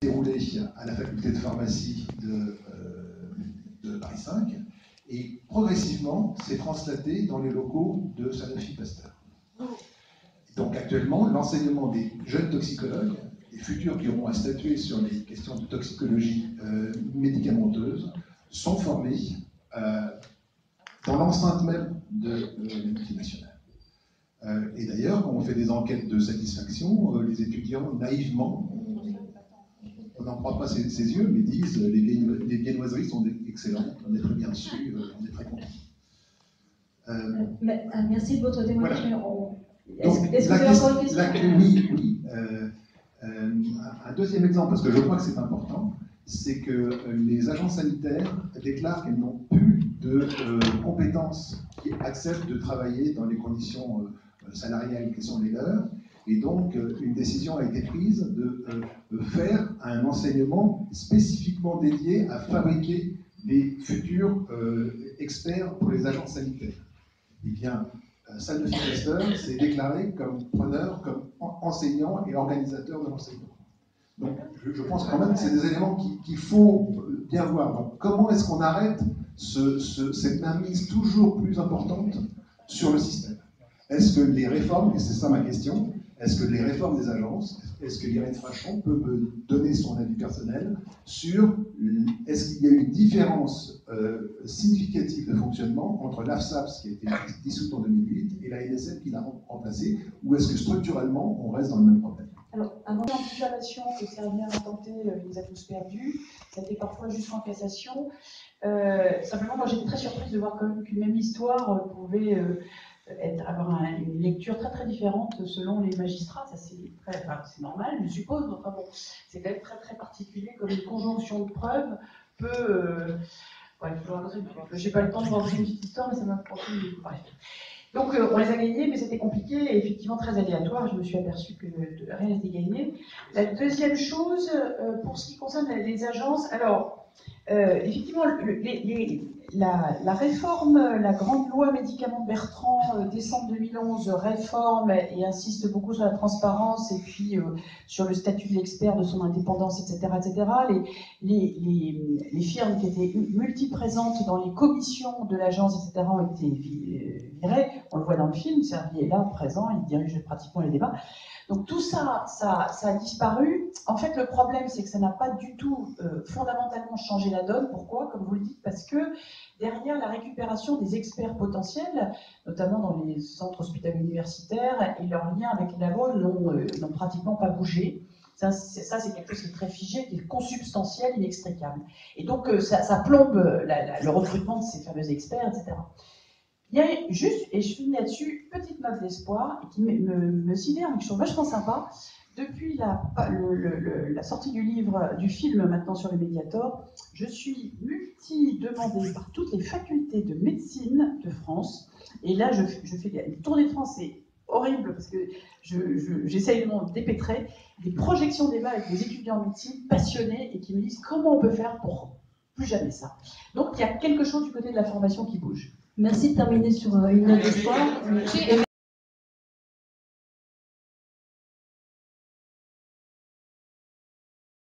déroulé à la faculté de pharmacie de Paris 5 et progressivement s'est translaté dans les locaux de Sanofi Pasteur. Donc actuellement, l'enseignement des jeunes toxicologues, des futurs qui auront à statuer sur les questions de toxicologie médicamenteuse, sont formés dans l'enceinte même de multinationales. Et d'ailleurs, quand on fait des enquêtes de satisfaction, les étudiants, naïvement, on n'en croit pas ses yeux, mais disent les viennoiseries sont excellentes, on est très bien reçus, on est très contents. Merci de votre témoignage. Voilà. Est-ce que vous avez encore une question? Oui. Un deuxième exemple, parce que je crois que c'est important, c'est que les agents sanitaires déclarent qu'elles n'ont plus de compétences qui acceptent de travailler dans les conditions salariales qui sont les leurs. Et donc, une décision a été prise de faire un enseignement spécifiquement dédié à fabriquer des futurs experts pour les agents sanitaires. Eh bien, Sanofi Pasteur s'est déclaré comme preneur, comme enseignant et organisateur de l'enseignement. Donc, je pense quand même que c'est des éléments qu'il faut bien voir. Donc, comment est-ce qu'on arrête cette mainmise toujours plus importante sur le système? Est-ce que les réformes, et c'est ça ma question, est-ce que les réformes des agences, est-ce que Irène Frachon peut me donner son avis personnel sur est-ce qu'il y a eu une différence significative de fonctionnement entre l'AFSAPS qui a été dissoute en 2008 et la NSM qui l'a remplacée, ou est-ce que structurellement on reste dans le même problème? Alors, avant l'anticipation que Servien a tenté, il les a tous perdus, ça a été parfois jusqu'en cassation. Simplement, moi j'étais très surprise de voir quand même qu'une même histoire pouvait avoir une lecture très très différente selon les magistrats. Ça c'est normal, je suppose, mais enfin bon, c'est quand même très très particulier comme une conjonction de preuves peut. Ouais, j'ai pas le temps de vous raconter une petite histoire, mais ça m'a promis. Bref. Donc on les a gagnés, mais c'était compliqué et effectivement très aléatoire. Je me suis aperçue que rien n'était gagné. La deuxième chose, pour ce qui concerne les agences, alors effectivement, la réforme, la grande loi médicaments de Bertrand, décembre 2011, réforme et insiste beaucoup sur la transparence et puis sur le statut de l'expert, de son indépendance, etc. etc. Les firmes qui étaient multiprésentes dans les commissions de l'agence, etc., ont été virées. On le voit dans le film, Servier est là, présent, il dirige pratiquement les débats. Donc tout ça a disparu. En fait, le problème, c'est que ça n'a pas du tout fondamentalement changé la donne. Pourquoi? Comme vous le dites, parce que derrière la récupération des experts potentiels, notamment dans les centres hospitaliers universitaires, et leurs liens avec les labos n'ont pratiquement pas bougé. Ça, c'est quelque chose qui est très figé, qui est consubstantiel, inextricable. Et donc, ça plombe le recrutement de ces fameux experts, etc. Il y a juste, et je finis là-dessus, petite note d'espoir, qui me sidère, mais qui sont vachement sympa. Depuis la sortie du livre, du film maintenant sur le Mediator, je suis multi-demandée par toutes les facultés de médecine de France. Et là, je fais une tournée de France, c'est horrible parce que j'essaye de m'en dépêtrer. Des projections débat avec des étudiants en médecine passionnés et qui me disent comment on peut faire pour plus jamais ça. Donc il y a quelque chose du côté de la formation qui bouge. Merci de terminer sur une note d'espoir.